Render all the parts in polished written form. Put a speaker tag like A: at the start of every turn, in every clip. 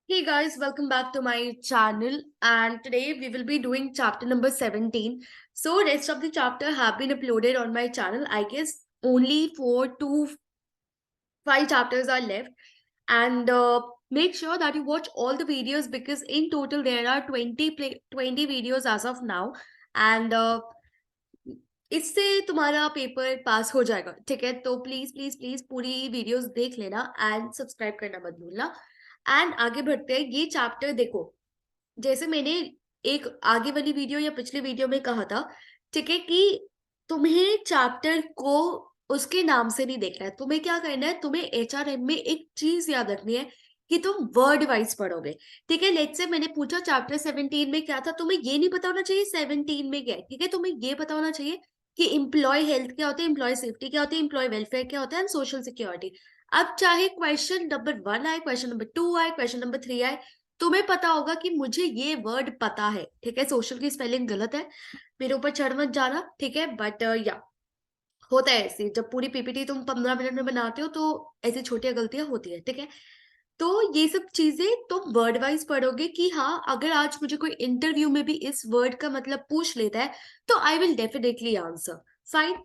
A: Hey guys, welcome back to my channel, and today we will be doing chapter number 17. So rest of the chapter have been uploaded on my channel. I guess only 4 to 5 chapters are left, and make sure that you watch all the videos because in total there are 20 videos as of now, and इससे तुम्हारा paper pass हो जाएगा। ठीक है, तो please please please पूरी videos देख लेना एंड सब्सक्राइब करना मत भूलना। एंड आगे बढ़ते हैं। ये चैप्टर देखो, जैसे मैंने एक आगे वाली वीडियो या पिछली वीडियो में कहा था, ठीक है, कि तुम्हें चैप्टर को उसके नाम से नहीं देखना है। तुम्हें क्या करना है, तुम्हें एचआरएम में एक चीज याद रखनी है कि तुम वर्ड वाइज पढ़ोगे। ठीक है, लेट्स से मैंने पूछा चैप्टर 17 में क्या था, तुम्हें ये नहीं पता होना चाहिए 17 में क्या है। ठीक है, तुम्हें ये पता होना चाहिए कि एम्प्लॉय हेल्थ क्या होता है, एम्प्लॉय सेफ्टी क्या होती है, एम्प्लॉय वेलफेयर क्या होता है एंड सोशल सिक्योरिटी। अब चाहे क्वेश्चन नंबर 1 आए, क्वेश्चन नंबर 2 आए, क्वेश्चन नंबर 3 आए, तुम्हें पता होगा कि मुझे ये वर्ड पता है। ठीक है, सोशल की स्पेलिंग गलत है, मेरे ऊपर चढ़ मत जाना। ठीक है, बट या होता है ऐसे, जब पूरी पीपीटी तुम 15 मिनट में बनाते हो तो ऐसी छोटी गलतियां होती है। ठीक है, तो ये सब चीजें तुम वर्ड वाइज पढ़ोगे कि हाँ, अगर आज मुझे कोई इंटरव्यू में भी इस वर्ड का मतलब पूछ लेता है तो I will definitely answer. Fine.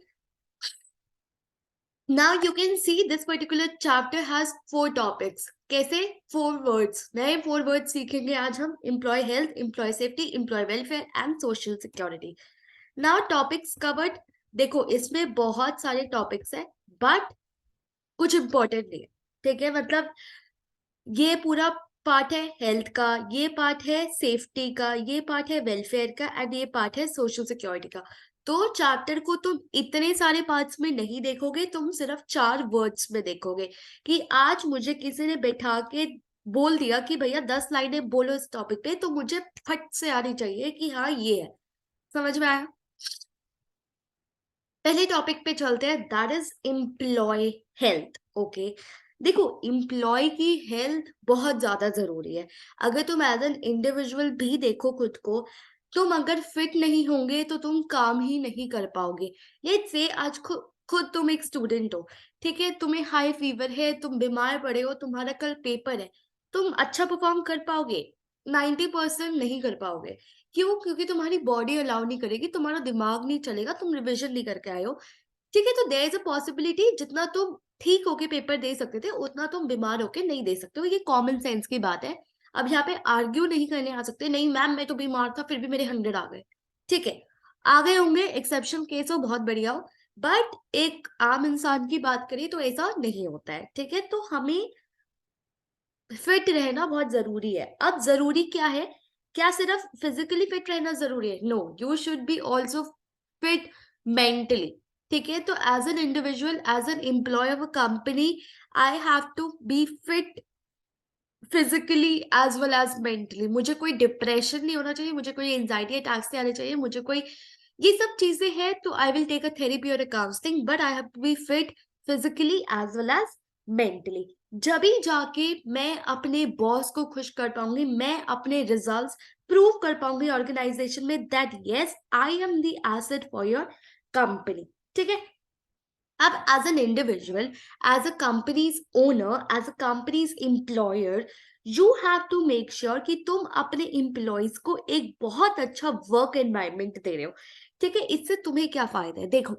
A: Now you can see this particular chapter has 4 topics. कैसे? 4 words, नए 4 words सीखेंगे आज हम। Employee health, employee safety, employee welfare and social security. Now topics covered. देखो, इसमें बहुत सारे टॉपिक्स है बट कुछ इंपॉर्टेंट नहीं है। ठीक है, मतलब ये पूरा पार्ट है हेल्थ का, ये पार्ट है सेफ्टी का, ये पार्ट है वेलफेयर का एंड ये पार्ट है सोशल सिक्योरिटी का। तो चैप्टर को तुम इतने सारे पार्ट्स में नहीं देखोगे, तुम सिर्फ 4 वर्ड्स में देखोगे कि आज मुझे किसी ने बैठा के बोल दिया कि भैया 10 लाइनें बोलो इस टॉपिक पे, तो मुझे फट से आनी चाहिए कि हाँ ये है। समझ में आया? पहले टॉपिक पे चलते हैं, that is employee health. Okay, देखो, एम्प्लॉय की हेल्थ बहुत ज्यादा जरूरी है। अगर तुम एज एन इंडिविजुअल भी देखो खुद को, तुम अगर फिट नहीं होंगे तो तुम काम ही नहीं कर पाओगे। लेट्स से आज खुद तुम एक स्टूडेंट हो। ठीक है, तुम्हें हाई फीवर है, तुम बीमार पड़े हो, तुम्हारा कल पेपर है, तुम अच्छा परफॉर्म कर पाओगे? 90% नहीं कर पाओगे। क्यों? क्योंकि तुम्हारी बॉडी अलाउ नहीं करेगी, तुम्हारा दिमाग नहीं चलेगा, तुम रिविजन नहीं करके आए हो। ठीक है, तो देयर इज अ पॉसिबिलिटी जितना तुम ठीक होके पेपर दे सकते थे उतना तुम बीमार होके नहीं दे सकते हो। ये कॉमन सेंस की बात है। अब यहाँ पे आर्ग्यू नहीं करने आ सकते, नहीं मैम मैं तो बीमार था फिर भी मेरे 100 आ गए। ठीक है, आ गए होंगे, एक्सेप्शन केस हो, बहुत बढ़िया हो, बट एक आम इंसान की बात करें तो ऐसा नहीं होता है। ठीक है, तो हमें फिट रहना बहुत जरूरी है। अब जरूरी क्या है? क्या सिर्फ फिजिकली फिट रहना जरूरी है? No, you should be also fit mentally. ठीक है, तो as an individual, as an employee of a company, I have to be fit physically as well as mentally. मुझे कोई डिप्रेशन नहीं होना चाहिए, मुझे कोई एंजाइटी अटैक्स नहीं आने चाहिए, मुझे कोई ये सब चीजें हैं तो I will take a therapy और a counselling, but I have to be fit physically as well as mentally. जब ही जाके मैं अपने बॉस को खुश कर पाऊंगी, मैं अपने रिजल्ट्स प्रूव कर पाऊंगी ऑर्गेनाइजेशन में that yes I am the asset for your company. ठीक है, अब as an individual, as a company's owner, as a company's employer, you have to make sure कि तुम अपने एम्प्लॉयज को एक बहुत अच्छा वर्क एनवायरनमेंट दे रहे हो। ठीक है, इससे तुम्हें क्या फायदा है? देखो,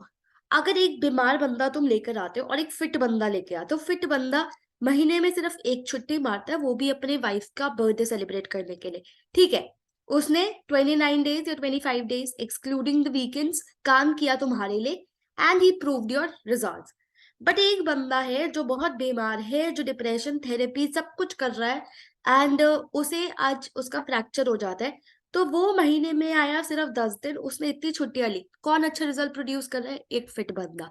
A: अगर एक बीमार बंदा तुम लेकर आते हो और एक फिट बंदा लेके आते हो, फिट बंदा महीने में सिर्फ एक छुट्टी मारता है, वो भी अपने वाइफ का बर्थडे सेलिब्रेट करने के लिए। ठीक है, उसने 29 डेज या 25 डेज एक्सक्लूडिंग द वीकेंड्स काम किया तुम्हारे लिए and he proved your results. But एक बंदा है जो बहुत बीमार है, जो डिप्रेशन थेरेपी सब कुछ कर रहा है एंड उसे आज उसका फ्रैक्चर हो जाता है, तो वो महीने में आया सिर्फ 10 दिन, उसने इतनी छुट्टियां ली, कौन अच्छा रिजल्ट प्रोड्यूस कर रहा है? एक फिट बंदा।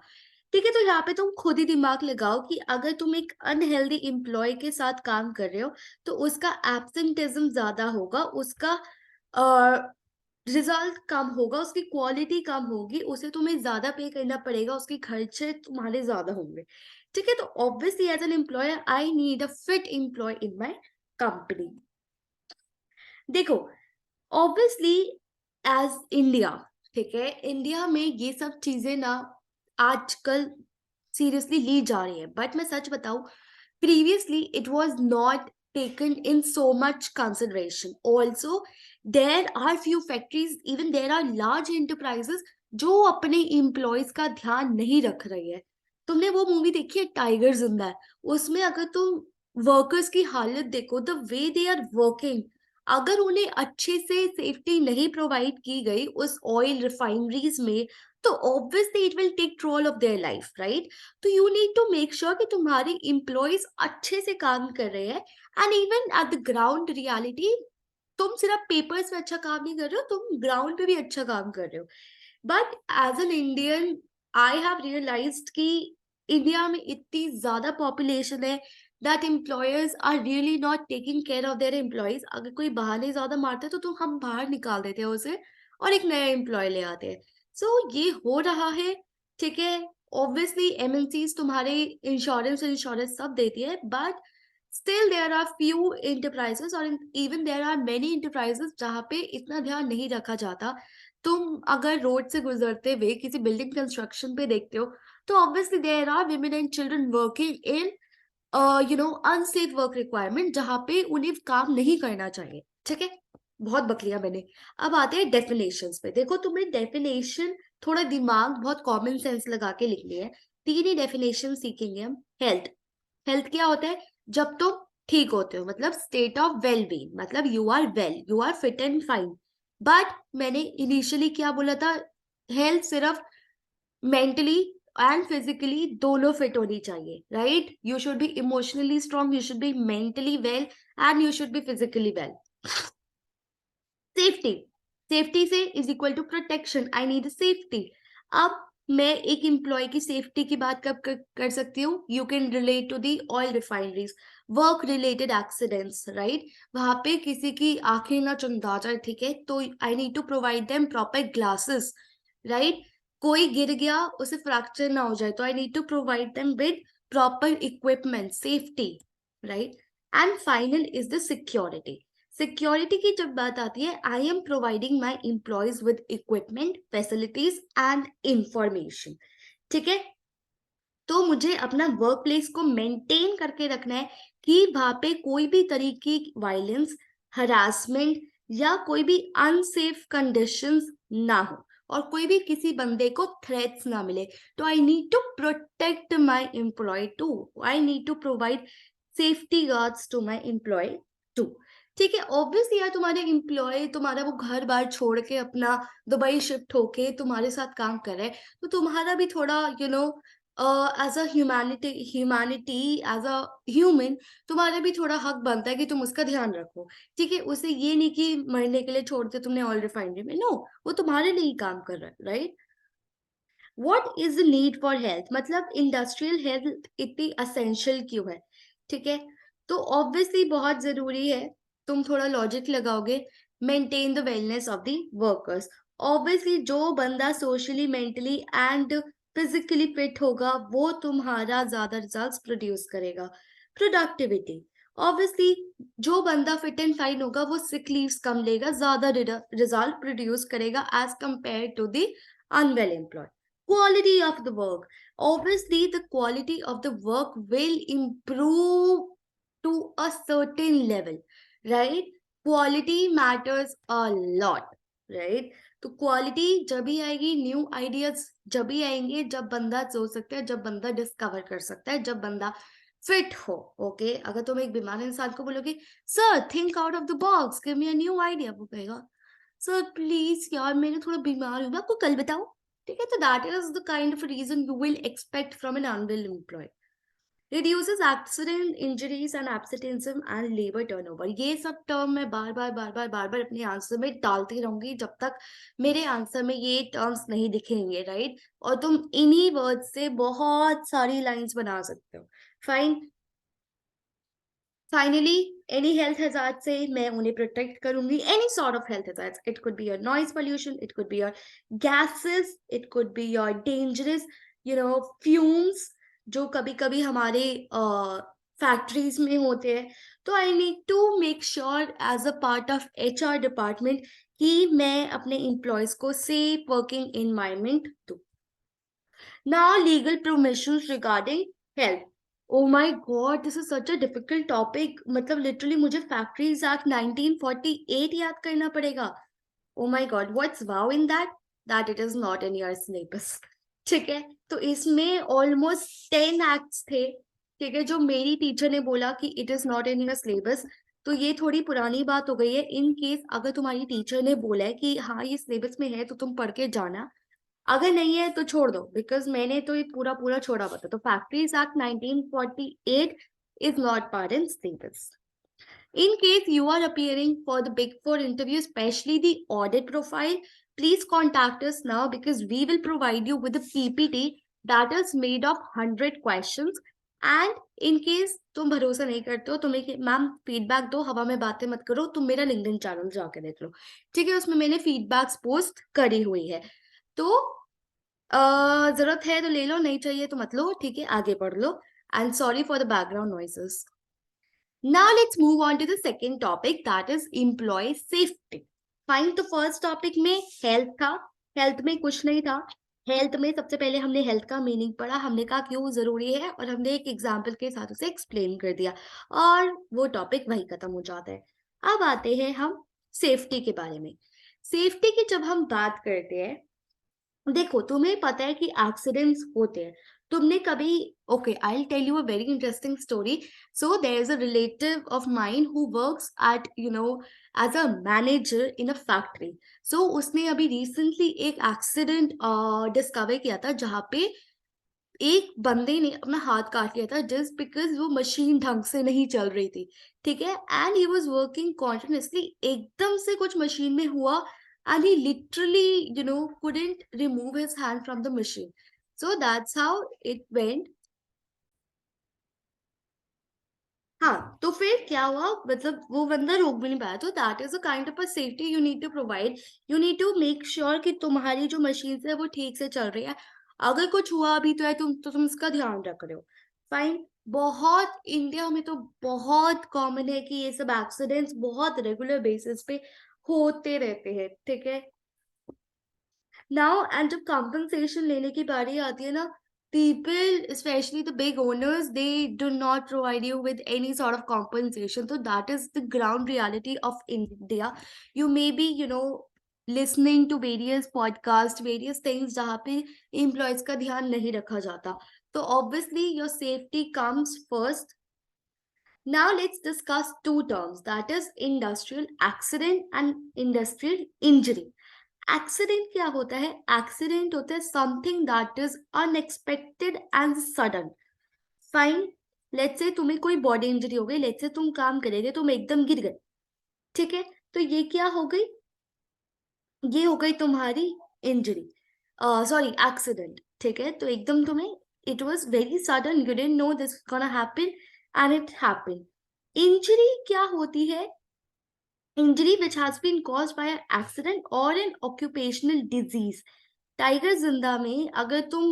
A: ठीक है, तो यहाँ पे तुम खुद ही दिमाग लगाओ कि अगर तुम एक अनहेल्दी एम्प्लॉय के साथ काम कर रहे हो तो उसका एब्सेंटेज्म ज्यादा होगा, उसका रिजल्ट कम होगा, उसकी क्वालिटी कम होगी, उसे तुम्हें ज्यादा पे करना पड़ेगा, उसके खर्चे तुम्हारे ज्यादा होंगे। ठीक है, तो obviously as an employer I need a fit employee in my company. देखो, ऑब्वियसली एज इंडिया, ठीक है, इंडिया में ये सब चीजें ना आजकल सीरियसली ली जा रही है, बट मैं सच बताऊं, previously it was not taken in so much consideration. Also, there are few factories, even there are large enterprises जो अपने एम्प्लॉयज का ध्यान नहीं रख रही है. तुमने वो मूवी देखी है टाइगर जिंदा है? उसमें अगर तुम वर्कर्स की हालत देखो, the way they are working, अगर उन्हें अच्छे से सेफ्टी नहीं प्रोवाइड की गई उस ऑयल रिफाइनरीज में, तो obviously it will take troll of their life, right? तो you need to make sure कि तुम्हारे एम्प्लॉयज अच्छे से काम कर रहे हैं. And even at the ground reality, तुम सिर्फ पेपर्स में अच्छा काम नहीं कर रहे हो, तुम ग्राउंड पे भी अच्छा काम कर रहे हो. But as an Indian, I have realised कि इंडिया में इतनी ज्यादा पॉपुलेशन है that employers are really not taking care of their employees. अगर कोई बहाने ज्यादा मारता है तो हम बाहर निकाल देते हैं उसे और एक नया एम्प्लॉय ले आते हैं. सो ये हो रहा है, ठीक है. ऑब्वियसली एमएनसीज तुम्हारे इंश्योरेंस इंश्योरेंस सब देती है, but still there are few enterprises or even there are many enterprises जहाँ पे इतना ध्यान नहीं रखा जाता. तुम अगर रोड से गुजरते हुए किसी बिल्डिंग कंस्ट्रक्शन पे देखते हो, तो obviously there are women and children working in unsafe work requirement, जहाँ पे उन्हें काम नहीं करना चाहिए, ठीक है. बहुत बकलियां मैंने. अब आते हैं डेफिनेशंस पे. देखो, तुम्हें डेफिनेशन थोड़ा दिमाग बहुत कॉमन सेंस लगा के लिखनी है. तीन ही डेफिनेशन सीखेंगे हम. हेल्थ. हेल्थ क्या होता है? जब तुम ठीक होते हो, मतलब स्टेट ऑफ वेल बीइंग, मतलब you are well, you are fit and fine. But मैंने इनिशियली क्या बोला था? हेल्थ सिर्फ मेंटली एंड फिजिकली दोनों फिट होनी चाहिए, right? You should be emotionally strong, you should be mentally well, and you should be physically well. Safety. Safety से is equal to protection. I need safety. अब मैं एक employ की safety की बात कब कर सकती हूँ? You can relate to the oil refineries, work related accidents, right? वहां पे किसी की आंखें ना चंदा जाए, ठीक है, तो I need to provide them proper glasses, right? कोई गिर गया, उसे फ्रैक्चर ना हो जाए, तो I need to provide them with proper equipment, safety, right? And final is the security. Security की जब बात आती है, I am providing my employees with equipment, facilities and information, ठीक है. तो मुझे अपना वर्क प्लेस को मेंटेन करके रखना है कि वहां पे कोई भी तरीके की वायलेंस, हरासमेंट या कोई भी अनसेफ कंडीशंस ना हो, और कोई भी किसी बंदे को थ्रेट्स ना मिले. तो I need to protect my employee too, I need to provide safety guards to my employee too, ठीक है. ऑब्वियसली यार, तुम्हारे एम्प्लॉय तुम्हारा वो घर बार छोड़ के अपना दुबई शिफ्ट होके तुम्हारे साथ काम कर रहे हैं, तो तुम्हारा भी थोड़ा as a humanity, as a human, तुम्हारा भी थोड़ा हक बनता है कि तुम उसका ध्यान रखो, ठीक है. उसे ये नहीं कि मरने के लिए छोड़ते तुमने ऑयल रिफाइनरी में, नो, वो तुम्हारे लिए ही काम कर रहा है, right? What is the need for health, मतलब इंडस्ट्रियल हेल्थ इतनी असेंशियल क्यों है, ठीक है. तो ऑब्वियसली बहुत जरूरी है. तुम थोड़ा लॉजिक लगाओगे. Maintain the wellness of the workers. Obviously जो बंदा socially, mentally and physically fit होगा, वो तुम्हारा ज्यादा रिजल्ट्स प्रोड्यूस करेगा. प्रोडक्टिविटी. ऑब्वियसली जो बंदा फिट एंड फाइन होगा, वो सिक लीव्स कम लेगा, ज्यादा रिजल्ट प्रोड्यूस करेगा as compare to the unwell employee. Quality of the work. Obviously, the quality of the work will improve to a certain level, right? Quality matters a lot, right? तो quality जब भी आएगी, new ideas जब भी आएंगे, जब बंदा सोच सकता है, जब बंदा डिस्कवर कर सकता है, जब बंदा फिट हो. ओके, अगर तुम एक बीमार इंसान को बोलोगे, sir think out of the box, give me a new idea, वो कहेगा, सर प्लीज यार मैं थोड़ा बीमार हूँ, मैं आपको कल बताऊं, ठीक है. तो that is the kind of reason you will expect from an unwell employee. Reduces accident, injuries and absenteeism and labour turnover. ये सब टर्म मैं बार बार अपने आंसर में डालती रहूंगी जब तक मेरे आंसर में ये टर्म्स नहीं दिखेंगे, राइट? और तुम इन्हीं वर्ड्स से बहुत सारी लाइंस बना सकते हो. Fine. Finally, any health hazard से मैं उन्हें प्रोटेक्ट करूंगी. Any sort of health hazard, it could be your noise pollution, it could be your gases, it could be your dangerous fumes, जो कभी कभी हमारे फैक्ट्रीज में होते हैं. तो I need to make sure as a part of HR department कि मैं अपने एम्प्लॉयज को सेफ वर्किंग एनवायरमेंट दूं. Now legal provisions regarding health. Oh my God, this is such a difficult topic. मतलब लिटरली मुझे फैक्ट्रीज एक्ट 1948 याद करना पड़ेगा। Oh my God, what's wow in that, that it is not in your syllabus. ठीक है, तो इसमें almost 10 acts थे, ठीक है, जो मेरी टीचर ने बोला कि it is not in your syllabus. तो ये थोड़ी पुरानी बात हो गई है। इन केस अगर तुम्हारी टीचर ने बोला है कि हाँ ये सिलेबस में है तो तुम पढ़ के जाना, अगर नहीं है तो छोड़ दो, बिकॉज मैंने तो ये पूरा पूरा छोड़ा हुआ था। तो factories act 1948 is not part in syllabus. In case you are appearing for the Big Four interview, especially the audit profile, please contact us now because we will provide you with a PPT that is made of 100 questions. And in case तुम भरोसा नहीं करते हो, तुम एक ma'am feedback दो, हवा में बातें मत करो, तुम मेरा लिंक्डइन चैनल जाके देख लो, ठीक है, उसमें मैंने फीडबैक्स पोस्ट करी हुई है। तो जरूरत है तो ले लो, नहीं चाहिए तो मत लो, ठीक है, आगे पढ़ लो। And sorry for the background noises. Now let's move on to the second topic, that is employee safety. Fine, तो फर्स्ट टॉपिक में हेल्थ था। हेल्थ में कुछ नहीं था। हेल्थ में सबसे पहले हमने हेल्थ का मीनिंग पढ़ा, हमने कहा क्यों जरूरी है, और हमने एक एग्जाम्पल के साथ उसे एक्सप्लेन कर दिया, और वो टॉपिक वही खत्म हो जाता है। अब आते हैं हम सेफ्टी के बारे में। सेफ्टी की जब हम बात करते हैं, देखो तुम्हें पता है कि एक्सीडेंट्स होते हैं। तुमने कभी, okay, I will tell you a very interesting story. So there is a relative of mine who works at as a manager in a factory. So उसने अभी रिसेंटली एक एक्सीडेंट डिस्कवर किया था, जहाँ पे एक बंदे ने अपना हाथ काट लिया था जस्ट बिकॉज वो मशीन ढंग से नहीं चल रही थी, ठीक है, and he was working continuously. एकदम से कुछ मशीन में हुआ and he literally couldn't remove his hand from the machine. So that's how it went. हाँ, तो फिर क्या हुआ, मतलब वो बंदा रोक भी नहीं पाया। तो that is a kind of a safety you need to provide. You need to make sure कि तुम्हारी जो मशीन है वो ठीक से चल रही है। अगर कुछ हुआ भी तो है तुम इसका ध्यान रख रहे हो। फाइन। बहुत इंडिया में तो बहुत कॉमन है कि ये सब एक्सीडेंट्स बहुत रेगुलर बेसिस पे होते रहते हैं, ठीक है। नाउ एंड जब कंपनसेशन लेने की बारी आती है ना, people, especially the big owners, they do not provide you with any sort of compensation. So that is the ground reality of India. You may be listening to various podcasts, various things जहाँ पे employees का ध्यान नहीं रखा जाता। तो obviously your safety comes first. Now let's discuss two terms, that is industrial accident and industrial injury. Accident क्या होता है? एक्सीडेंट होता है something that is unexpected and sudden. Fine. Let's say तुम्हें कोई बॉडी इंजरी हो गई, लेट्स से तुम काम कर रहे थे, तुम एकदम गिर गए, ठीक है, तो ये क्या हो गई? ये हो गई तुम्हारी इंजरी, सॉरी एक्सीडेंट, ठीक है। तो एकदम तुम्हें, it was very sudden, you didn't know this gonna happen and it happened. Injury क्या होती है? Injury which has been caused by an accident or an occupational disease. Tiger जिंदा में अगर तुम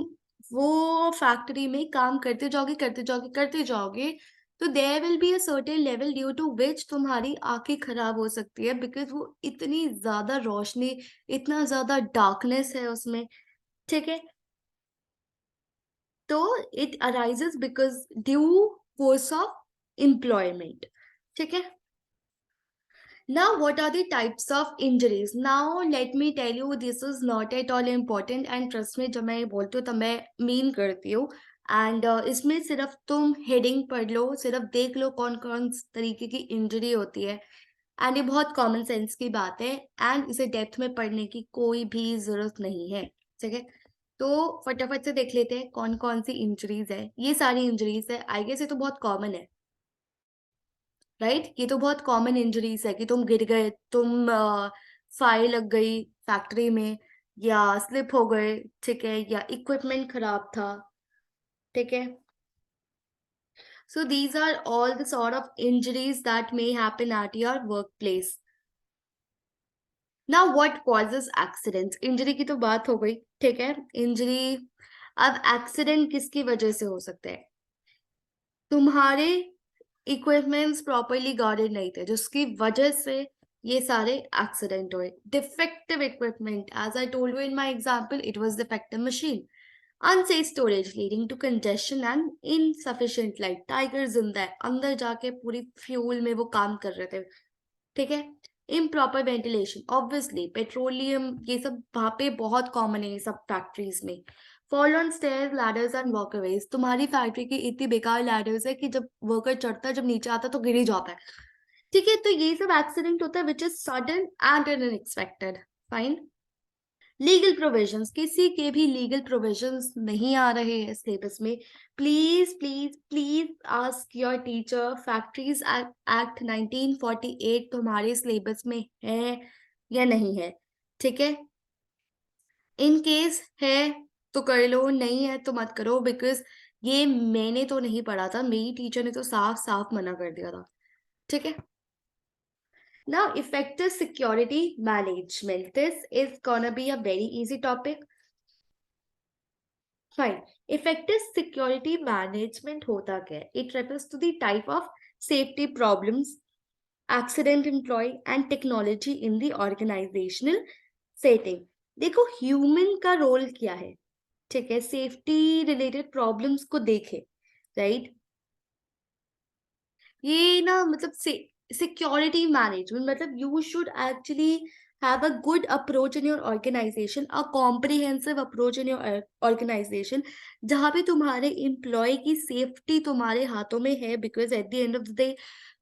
A: वो फैक्ट्री में काम करते जाओगे करते जाओगे करते जाओगे, तो there will be a certain level due to which तुम्हारी आंखें खराब हो सकती है, बिकॉज वो इतनी ज्यादा रोशनी, इतना ज्यादा डार्कनेस है उसमें, ठीक है। तो it arises because due course of employment, ठीक है। Now, what are the types of injuries? Now, let me tell you, this is not at all important and trust me, जब मैं ये बोलती हूँ तब मैं मीन करती हूँ। एंड इसमें सिर्फ तुम हेडिंग पढ़ लो, सिर्फ देख लो कौन कौन तरीके की इंजरी होती है, एंड ये बहुत कॉमन सेंस की बात है, एंड इसे डेप्थ में पढ़ने की कोई भी जरूरत नहीं है, ठीक है। तो फटाफट से देख लेते हैं कौन कौन सी इंजरीज है। ये सारी इंजरीज है, आई गेस ये तो बहुत कॉमन है, राइट। ये तो बहुत कॉमन इंजरीज है कि तुम गिर गए, तुम फायर लग गई फैक्ट्री में, या स्लिप हो गए, ठीक है, या इक्विपमेंट खराब था, ठीक है। So these are all the sort of injuries that may happen at your work place. Now what causes accidents? Injury की तो बात हो गई, ठीक है, इंजरी। अब एक्सीडेंट किसकी वजह से हो सकता है? तुम्हारे इक्विपमेंट्स प्रॉपरली गार्डेड नहीं थे, जिसकी वजह से ये सारे एक्सीडेंट हुए। Defective equipment, as I told you in my example, it was defective machine. Unsafe storage leading to congestion and insufficient light, tiger जिंदा है, अंदर जाके पूरी फ्यूल में वो काम कर रहे थे, ठीक है। इम्प्रॉपर वेंटिलेशन, ऑब्वियसली पेट्रोलियम ये सब वहां पे बहुत कॉमन है, ये सब फैक्ट्रीज में। Fall on stairs ladders and walkways, तुम्हारी फैक्ट्री की इतनी बेकार लैडर्स है कि जब वर्कर चढ़ता है, जब नीचे आता है तो गिर ही जाता है, ठीक है। तो ये सब एक्सीडेंट होता है which is sudden and unexpected. Fine. Legal provisions, किसी के भी लीगल प्रोविजंस नहीं आ रहे हैं सिलेबस में, please please please ask your teacher. Factories act 1948 तुम्हारे सिलेबस में है या नहीं है, ठीक है। इन केस है तो कर लो, नहीं है तो मत करो, बिकॉज ये मैंने तो नहीं पढ़ा था, मेरी टीचर ने तो साफ साफ मना कर दिया था, ठीक है। Now, effective security management. This is gonna be a very easy topic. Fine. Effective security management होता क्या है? It refers to the type of safety problems, accident employee and technology in the organizational setting. देखो human का role क्या है, ठीक है, safety related problems को देखे, राइट। ये ना मतलब सिक्योरिटी मैनेजमेंट मतलब you should actually have a good approach in your organisation, a comprehensive approach in your organisation, जहाँ पे तुम्हारे एम्प्लॉय की सेफ्टी तुम्हारे हाथों में है, because at the end of the day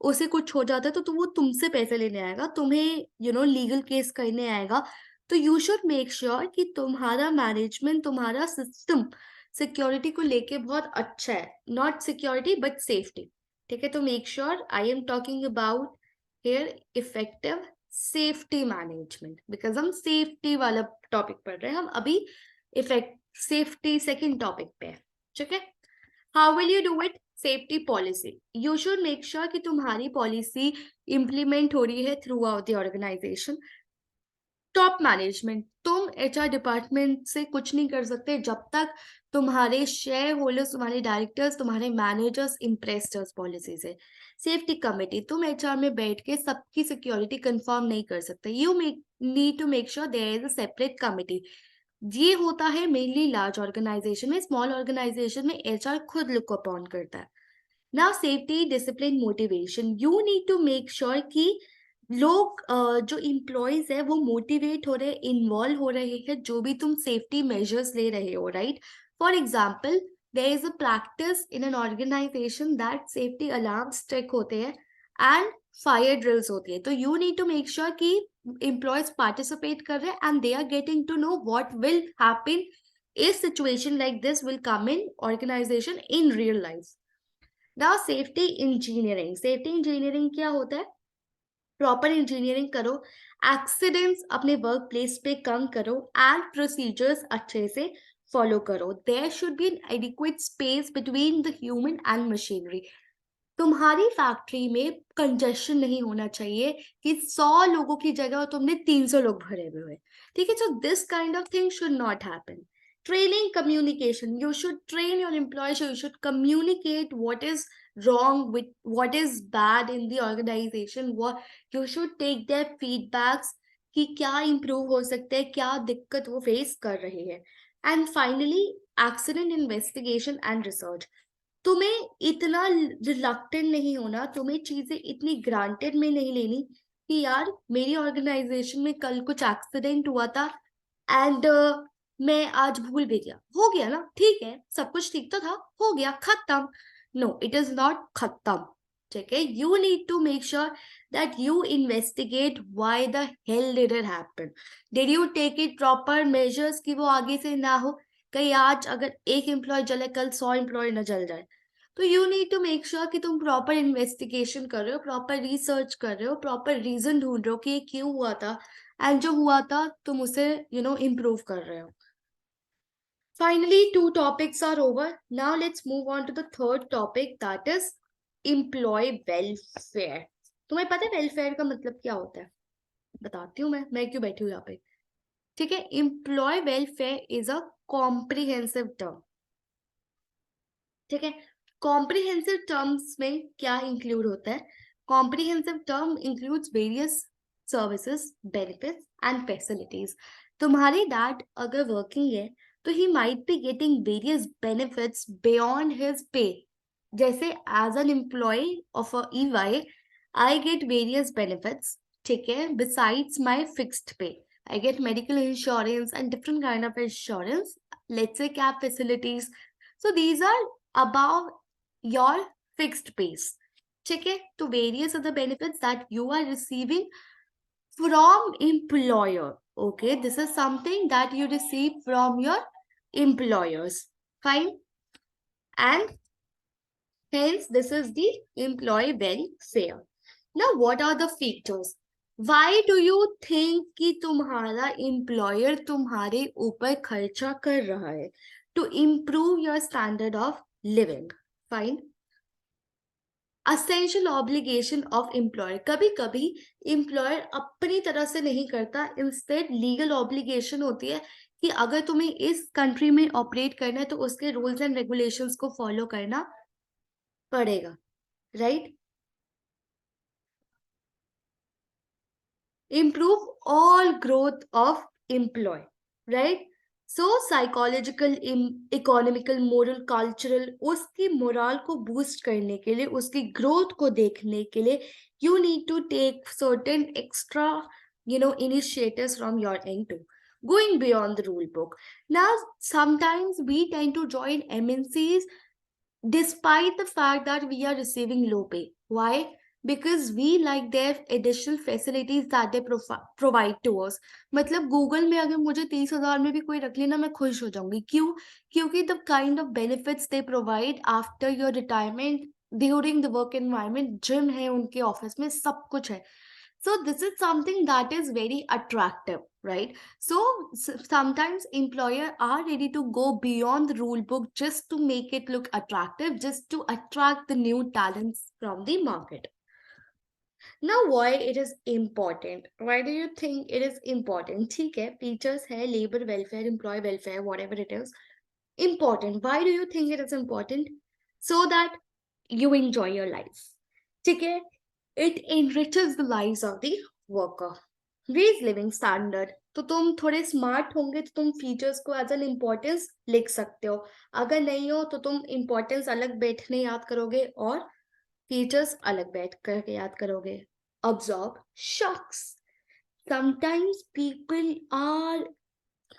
A: उसे कुछ हो जाता है तो वो तुमसे पैसे लेने आएगा, तुम्हें लीगल केस करने आएगा। तो यू शुड मेक श्योर कि तुम्हारा मैनेजमेंट, तुम्हारा सिस्टम सिक्योरिटी को लेके बहुत अच्छा है, नॉट सिक्योरिटी बट सेफ्टी, ठीक है। तो make sure I am talking about here effective safety management, because हम सेफ्टी वाला टॉपिक पढ़ रहे हैं, हम अभी इफेक्ट सेफ्टी सेकंड टॉपिक पे है, ठीक है। How will you do it? Safety policy, you should make sure कि तुम्हारी पॉलिसी इंप्लीमेंट हो रही है throughout the organisation. Top management, तुम एचआर डिपार्टमेंट से कुछ नहीं कर सकते जब तक तुम्हारे शेयर होल्डर्स, तुम्हारे डायरेक्टर्स, तुम्हारे मैनेजर्स इम्प्रेस्ड पॉलिसी से। सेफ्टी कमेटी, तुम एचआर में बैठ के सबकी सिक्योरिटी कंफर्म नहीं कर सकते, you need to make sure there is a separate committee. ये होता है मेनली लार्ज ऑर्गेनाइजेशन में, स्मॉल ऑर्गेनाइजेशन में एचआर खुद लुक अपॉन करता है। Now safety discipline motivation, you need to make sure कि लोग जो इम्प्लॉयज है वो मोटिवेट हो रहे, इन्वॉल्व हो रहे हैं जो भी तुम सेफ्टी मेजर्स ले रहे हो, right. For example there is a practice in an organisation that safety alarms check होते हैं एंड फायर ड्रिल्स होती है, तो you need to make sure कि इम्प्लॉयज पार्टिसिपेट कर रहे हैं and they are getting to know what will happen if situation like this will come in organisation in real life. Now safety engineering, safety engineering क्या होता है? Proper engineering करो, accidents अपने work place पे कम करो एंड प्रोसीजर्स अच्छे से फॉलो करो। There should be an adequate space between the human and machinery. तुम्हारी फैक्ट्री में कंजेशन नहीं होना चाहिए कि 100 लोगों की जगह तुमने 300 लोग भरे हुए, ठीक है। So this kind of thing should not happen. Training communication, you should train your employees, you should communicate what is wrong with what is bad in the organization, what you should take their feedbacks कि क्या improve हो सकता है, क्या दिक्कत वो face कर रहे हैं। And finally accident investigation and research, तुम्हें इतना रिलक्टेंट नहीं होना, तुम्हें चीजें इतनी ग्रांटेड में नहीं लेनी कि यार मेरी ऑर्गेनाइजेशन में कल कुछ एक्सीडेंट हुआ था एंड मैं आज भूल भी गया ना, ठीक है, सब कुछ ठीक तो था, हो गया खत्म। नो, इट इज नॉट खत्म, ठीक है। You need to make sure that you investigate why the hell did it happen, did you take it proper measures कि वो आगे से ना हो, कहीं आज अगर एक एम्प्लॉय जले कल 100 एम्प्लॉय न जल जाए। तो you need to make sure कि तुम प्रॉपर इन्वेस्टिगेशन कर रहे हो, प्रॉपर रिसर्च कर रहे हो, प्रॉपर रीजन ढूंढ रहे हो कि ये क्यों हुआ था एंड जो हुआ था तुम उसे इम्प्रूव कर रहे हो। Finally, two topics are over. Now let's move on to the third topic, that is employee welfare. तुम्हें पता है वेलफेयर का मतलब क्या होता है? बताती हूँ मैं क्यों बैठी हूँ यहाँ पे, ठीक है। Employee welfare is a comprehensive term, ठीक है। कॉम्प्रिहेंसिव टर्म्स में क्या इंक्लूड होता है? Comprehensive term includes various services, benefits and facilities. तुम्हारी डैड अगर वर्किंग है तो he might be getting various benefits beyond his pay. जैसे as an employee of a EY I get various benefits, ठीक है, besides my fixed pay. I get medical insurance and different kind of insurance, let's say cap facilities. So these are above your fixed pays. ठीक है, तो various other benefits that you are receiving from employer. Okay, this is something that you receive from your employers. Fine. And hence this is the employee welfare. Now what are the features? Why do you think कि तुम्हारा employer तुम्हारे ऊपर खर्चा कर रहा है to improve your standard of living? Fine. Essential obligation of employer. कभी कभी एम्प्लॉयर अपनी तरह से नहीं करता, इंस्टेड लीगल ऑब्लिगेशन होती है कि अगर तुम्हें इस कंट्री में ऑपरेट करना है तो उसके रूल्स एंड रेगुलेशंस को फॉलो करना पड़ेगा, right? Improve all growth of employee, right? So psychological, economical, moral, cultural, उसकी मोरल को बूस्ट करने के लिए, उसकी ग्रोथ को देखने के लिए, you need to take certain extra, initiatives from your end too, going beyond the rule book. Now sometimes we tend to join MNCs despite the fact that we are receiving low pay. Why? Because we like their additional facilities that they provide to us. मतलब Google में अगर मुझे 30,000 में भी कोई रख लेना मैं खुश हो जाऊंगी. क्यों? क्योंकि the kind of benefits they provide after your retirement, during the work environment, gym है उनके ऑफिस में, सब कुछ है. So this is something that is very attractive, right? So sometimes employer are ready to go beyond the rule book just to make it look attractive, just to attract the new talents from the market. Now why it is important? Why do you think it is important? ठीक है, features है, labor welfare, employee welfare, whatever it is. Important. Why do you think it is important? So that you enjoy your life. ठीक है, it enriches the lives of the worker. Raise living standard. तो तुम थोड़े smart होंगे तो तुम features को as an importance लिख सकते हो. अगर नहीं हो तो तुम इम्पोर्टेंस अलग बैठने याद करोगे और फीचर्स अलग बैठ करके याद करोगे. Absorb shocks. Sometimes people are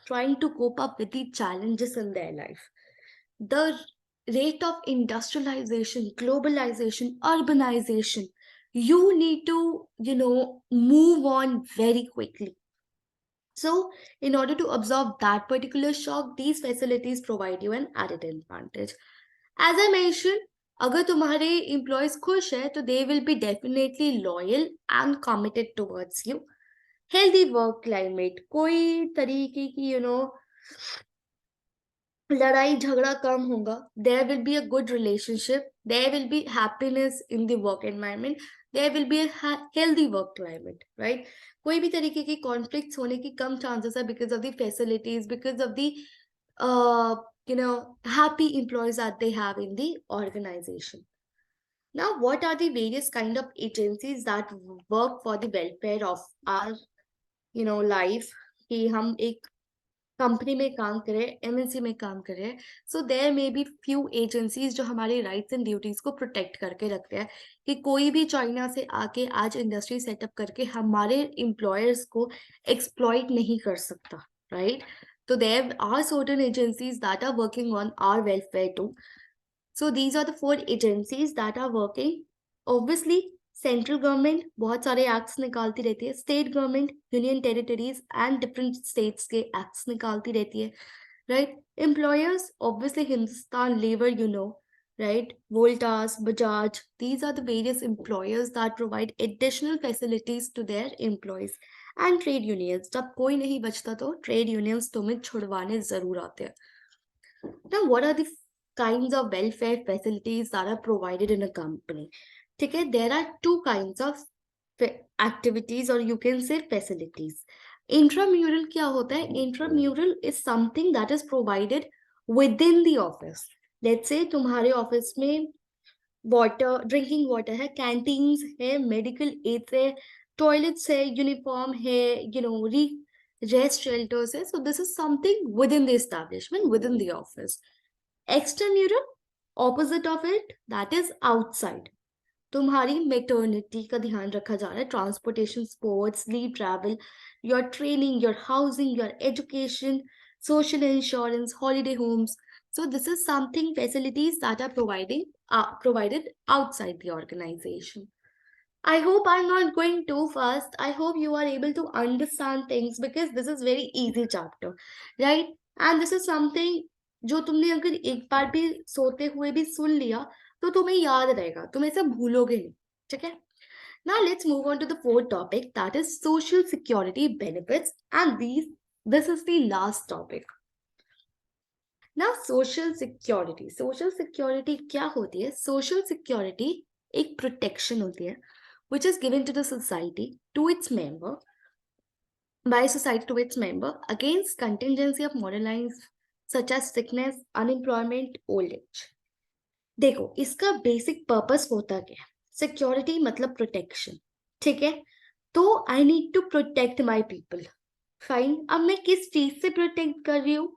A: trying to cope up with the challenges in their life. The rate of industrialization, globalization, urbanization, you need to, move on very quickly. So in order to absorb that particular shock, these facilities provide you an added advantage. As I mentioned, अगर तुम्हारे employees खुश है तो they will be definitely loyal and committed towards you. Healthy work climate, कोई तरीके की लड़ाई झगड़ा कम होगा. There will be a good relationship, there will be happiness in the work environment, there will be a healthy work climate, right? कोई भी तरीके की conflicts होने की कम chances है because of the facilities, because of the happy employees that they have in the organization. Now what are the various kind of agencies that work for the welfare of our life? कि हम एक company में काम करें, MNC में काम करें, so there may be few agencies जो हमारे राइट्स एंड ड्यूटीज को प्रोटेक्ट करके रखते हैं कि कोई भी चाइना से आके आज इंडस्ट्री सेटअप करके हमारे एम्प्लॉयर्स को एक्सप्लॉइट नहीं कर सकता, राइट? तो there are certain agencies that are working on our welfare too. So these are the 4 agencies that are working. Obviously central government बहुत सारे एक्ट्स निकालती रहती है, state government, union territories and different states के acts निकालती रहती है, right? Employers obviously Hindustan labour, right? Voltas, Bajaj, these are the various employers that provide additional facilities to their employees. And trade unions, जब कोई नहीं बचता तो trade unions तुम्हें छुड़वाने जरूर आते हैं. Now what are the kinds of welfare facilities that are provided in a company? ठीक है, there are 2 kinds of activities or you can say facilities. Intramural क्या होता है? Intramural is something that is provided within the office. Let's say तुम्हारे office में water, drinking water है, canteens है, medical aids है, टॉयलेट्स है, यूनिफॉर्म है, रेस्ट शेल्टर्स है, so this is something within the establishment, within the office. Extramural, opposite of it, that is outside. तुम्हारी maternity का ध्यान रखा जा रहा है, transportation, sports, leave travel, your training, your housing, your education, social insurance, holiday homes. So this is something facilities that are provided outside the organization. I hope I'm not going too fast. I hope you are able to understand things because this is very easy chapter, right? And this is something जो तुमने अगर एक बार भी सोते हुए भी सुन लिया तो तुम्हें याद रहेगा, तुम ऐसा भूलोगे नहीं. ठीक है. Now let's move on to the fourth topic, that is social security benefits, and this is the last topic. Now social security. Social security क्या होती है? Social security एक protection होती है which is given to the society to its member, by society to its member against contingency of modern lines such as sickness, unemployment, old age. देखो इसका basic purpose होता क्या है? सिक्योरिटी मतलब protection. ठीक है. तो I need to protect my people. Fine. अब मैं किस चीज से प्रोटेक्ट कर रही हूँ?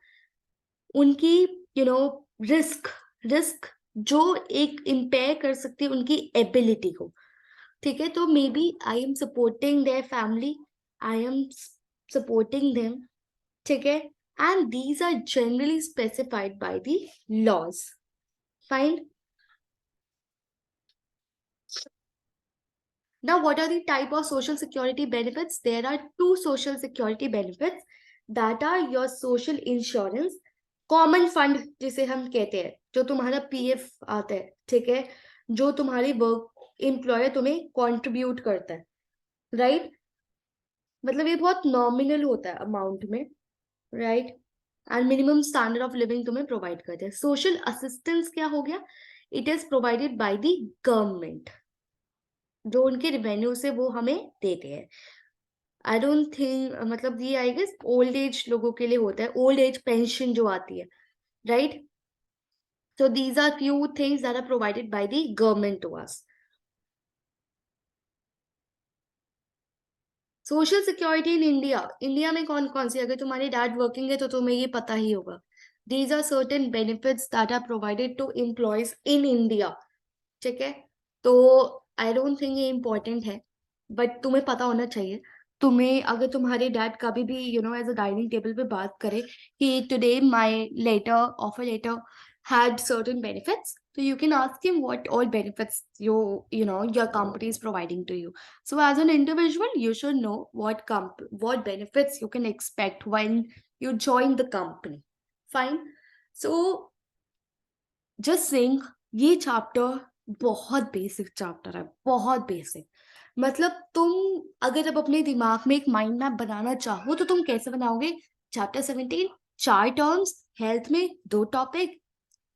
A: उनकी रिस्क रिस्क जो एक इम्पेयर कर सकती है उनकी एबिलिटी को. ठीक है. तो may be I am supporting their family, I am supporting them. ठीक है. And these are generally specified by the laws. Fine. Now, what are the type of social security benefits? There are two social security benefits that are your social insurance, common fund जिसे हम कहते हैं, जो तुम्हारा PF आता है. ठीक है. जो तुम्हारी वर्क एम्प्लॉयर तुम्हें कंट्रीब्यूट करता है, राइट. मतलब ये बहुत नॉमिनल होता है अमाउंट में, right. And minimum standard of living तुम्हें प्रोवाइड करते हैं. सोशल असिस्टेंस क्या हो गया? It is provided by the government, जो उनके रेवेन्यू से वो हमें देते हैं. आई डोंट थिंक, मतलब ये आई गेस ओल्ड एज लोगों के लिए होता है, ओल्ड एज पेंशन जो आती है, right. So these are few things that are provided by the government to us. Social security in India. India में कौन कौन सी, अगर तुम्हारे डैड वर्किंग है तो तुम्हें ये पता ही होगा. These are certain benefits that are provided to employees in India. ठीक है. तो आई डोंट थिंक ये इम्पोर्टेंट है, बट तुम्हें पता होना चाहिए. तुम्हें अगर तुम्हारे डैड कभी भी एज अ डाइनिंग टेबल पे बात करे कि today my letter offer letter had certain benefits, so you can ask him what all benefits your company is providing to you. So as an individual you should know what benefits you can expect when you join the company. Fine. So just saying, ये chapter बहुत basic chapter है, बहुत basic. मतलब तुम अगर अब अपने दिमाग में एक माइंड मैप बनाना चाहो तो तुम कैसे बनाओगे? चैप्टर 17, 4 टर्म्स, हेल्थ में 2 टॉपिक,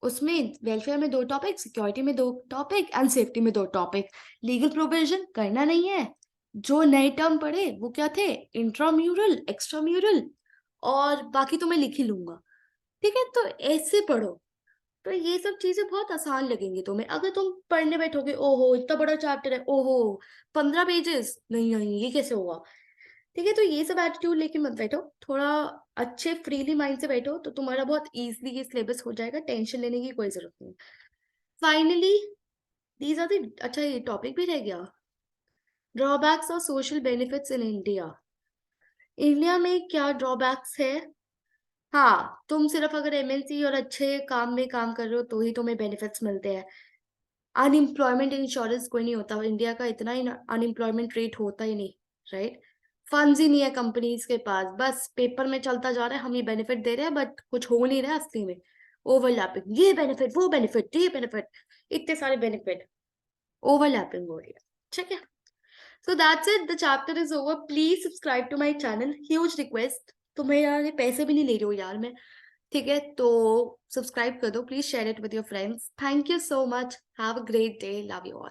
A: उसमें वेलफेयर में 2 टॉपिक, सिक्योरिटी में 2 टॉपिक एंड सेफ्टी में 2 टॉपिक. लीगल प्रोविजन करना नहीं है. जो नए टर्म पढ़े वो क्या थे? इंट्राम्यूरल, एक्स्ट्राम्यूरल, और बाकी तो मैं लिख ही लूंगा. ठीक है. तो ऐसे पढ़ो तो ये सब चीजें बहुत आसान लगेंगी तुम्हें. अगर तुम पढ़ने बैठोगे, ओहो इतना बड़ा चैप्टर है, ओहो 15 पेजेस, नहीं नहीं ये कैसे होगा. ठीक है. तो ये सब एटीट्यूड लेके मत बैठो, थोड़ा अच्छे फ्रीली माइंड से बैठो तो तुम्हारा बहुत इजीली ये सिलेबस हो जाएगा. टेंशन लेने की कोई जरूरत नहीं. फाइनली दीज आर द, अच्छा ये टॉपिक भी रह गया, ड्रॉबैक्स और social benefits in India. India में क्या ड्रॉबैक्स है? हाँ, तुम सिर्फ अगर एमएनसी और अच्छे काम में काम कर रहे हो तो ही तुम्हें बेनिफिट्स मिलते हैं. अनएम्प्लॉयमेंट इंश्योरेंस कोई नहीं होता इंडिया का, इतना ही अनएम्प्लॉयमेंट रेट होता ही नहीं, राइट. फंड्स ही नहीं है कंपनीज के पास, बस पेपर में चलता जा रहा है, हम ये बेनिफिट दे रहे हैं बट कुछ हो नहीं रहा है असली में. ओवरलैपिंग, ये बेनिफिट वो बेनिफिट ये बेनिफिट, इतने सारे बेनिफिट, ओवरलैपिंग हो रही है. ठीक है. So that's it, the chapter is over. Please subscribe to my channel, huge request. तुम्हें यार ये पैसे भी नहीं ले रही हो यार मैं. ठीक है. तो सब्सक्राइब कर दो please, share it with your friends. Thank you so much. Have a great day. Love you all.